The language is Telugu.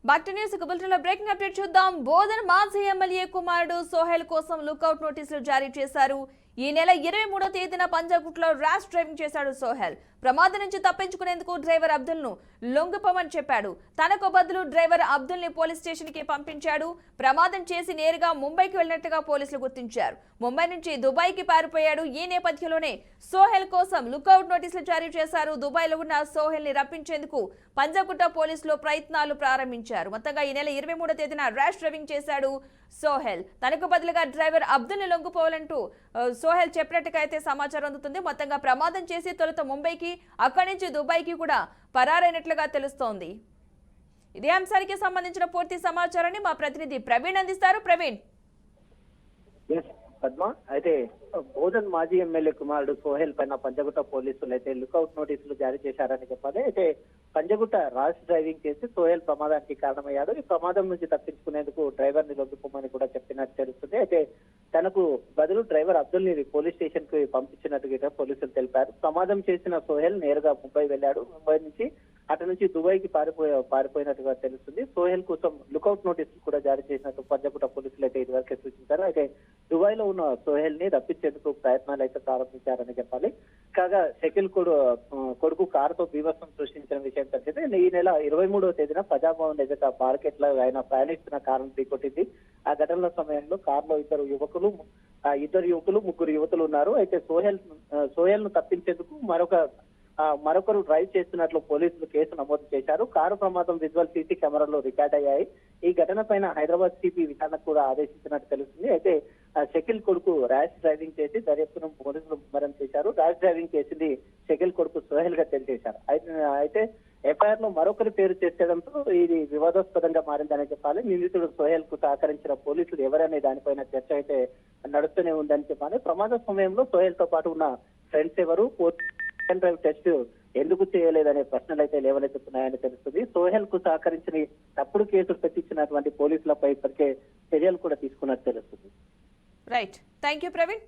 బాక్ టు న్యూస్ బులెటిన్లో బ్రేకింగ్ అప్డేట్ చూద్దాం. బోధన్ మాజీ ఎమ్మెల్యే కుమారుడు సోహెల్ కోసం లుకౌట్ నోటీసులు జారీ చేశారు. ఈ నెల 23వ తేదీన పంజాగుట్లో ర్యాష్ డ్రైవింగ్ చేశాడు సోహెల్. ప్రమాదం నుంచి తప్పించుకునేందుకు డ్రైవర్ అబ్దుల్ ను లొంగిపోమని చెప్పాడు. తనకు బదులు డ్రైవర్ అబ్దుల్ ని పోలీస్ స్టేషన్ కి పంపించాడు. ప్రమాదం చేసి నేరుగా ముంబైకి వెళ్లినట్టుగా పోలీసులు గుర్తించారు. ముంబై నుంచి దుబాయ్ కి పారిపోయాడు. ఈ నేపథ్యంలోనే సోహెల్ కోసం లుకౌట్ నోటీసులు జారీ చేశారు. దుబాయ్ లో ఉన్న సోహెల్ ని రప్పించేందుకు పంజాగుట్ట పోలీసులు ప్రయత్నాలు ప్రారంభించారు. మొత్తంగా ఈ నెల 23వ తేదీన ర్యాష్ డ్రైవింగ్ చేశాడు సోహెల్. తనకు బదులుగా డ్రైవర్ అబ్దుల్ ని లొంగిపోవాలంటూ సోహెల్ చెప్పినట్టుగా అయితే సమాచారం అందుతుంది. మొత్తంగా ప్రమాదం చేసి తొలుత ముంబైకి, అక్కడి నుంచి దుబాయ్కి కూడా పరారైనట్లుగా తెలుస్తోంది. ఇదే అంశానికి సంబంధించిన పూర్తి సమాచారాన్ని మా ప్రతినిధి ప్రవీణ్ అందిస్తారు. ప్రవీణ్. పద్మ, అయితే బోధన్ మాజీ ఎమ్మెల్యే కుమారుడు సోహెల్ పైన పంజగుట్ట పోలీసులు అయితే లుకౌట్ నోటీసులు జారీ చేశారని చెప్పాలి. అయితే పంజగుట్ట ర్యాష్ డ్రైవింగ్ చేసి సోహెల్ ప్రమాదానికి కారణమయ్యాడు. ఈ ప్రమాదం నుంచి తప్పించుకునేందుకు డ్రైవర్ ని లొంగిపోమని కూడా చెప్పినట్టు తెలుస్తుంది. అయితే తనకు బదులు డ్రైవర్ అబ్దుల్ ని పోలీస్ స్టేషన్ కి పంపించినట్టుగా పోలీసులు తెలిపారు. ప్రమాదం చేసిన సోహెల్ నేరుగా ముంబై వెళ్ళాడు. ముంబై నుంచి అటు నుంచి దుబాయ్ కి పారిపోయినట్టుగా తెలుస్తుంది. సోహెల్ కోసం లుకౌట్ నోటీసులు కూడా జారీ చేసినట్టు పంజగుట్ట పోలీసులు అయితే ఇదివరకే సూచించారు. అయితే దుబాయ్ లో ఉన్న సోహెల్ ని రప్పించేందుకు ప్రయత్నాలు అయితే ప్రారంభించారని చెప్పాలి. కాగా షకీల్ కొడుకు కారుతో బీభత్సం సృష్టించిన విషయం తెలిసింది. ఈ నెల 23వ తేదీన ప్రజాభవన్ ఎదుట మార్కెట్ లో ఆయన ప్రయాణిస్తున్న కారును ఢీకొట్టింది. ఆ ఘటనల సమయంలో కారులో ఇద్దరు యువకులు ముగ్గురు యువతులు ఉన్నారు. అయితే సోహెల్ ను తప్పించేందుకు మరొకరు డ్రైవ్ చేస్తున్నట్లు పోలీసులు కేసు నమోదు చేశారు. కారు ప్రమాదం విజువల్ సీసీ కెమెరాలో రికార్డ్ అయ్యాయి. ఈ ఘటన పైన హైదరాబాద్ సిపి విచారణ కూడా ఆదేశించినట్టు తెలుస్తుంది. అయితే షకీల్ కొడుకు ర్యాష్ డ్రైవింగ్ చేసి దర్యాప్తును పోలీసులు ముమ్మరం చేశారు. ర్యాష్ డ్రైవింగ్ చేసింది షకీల్ కొడుకు సోహెల్ గా తెలియజేశారు. అయితే ఎఫ్ఐఆర్ లో మరొకరి పేరు చేర్చడంతో ఇది వివాదాస్పదంగా మారిందని చెప్పాలి. నిందితుడు సోహెల్ కు సహకరించిన పోలీసులు ఎవరనే దానిపైన చర్చ అయితే నడుస్తూనే ఉందని చెప్పాలి. ప్రమాద సమయంలో సోహెల్ తో పాటు ఉన్న ఫ్రెండ్స్ ఎవరు, డ్రైవ్ టెస్ట్ ఎందుకు చేయలేదనే ప్రశ్నలు అయితే లేవనెత్తుతున్నాయని తెలుస్తుంది. సోహెల్ కు సహకరించి తప్పుడు కేసులు పెట్టించినటువంటి పోలీసులపై ఇప్పటికే చర్యలు కూడా తీసుకున్నట్టు తెలుస్తుంది. Right, thank you Praveen.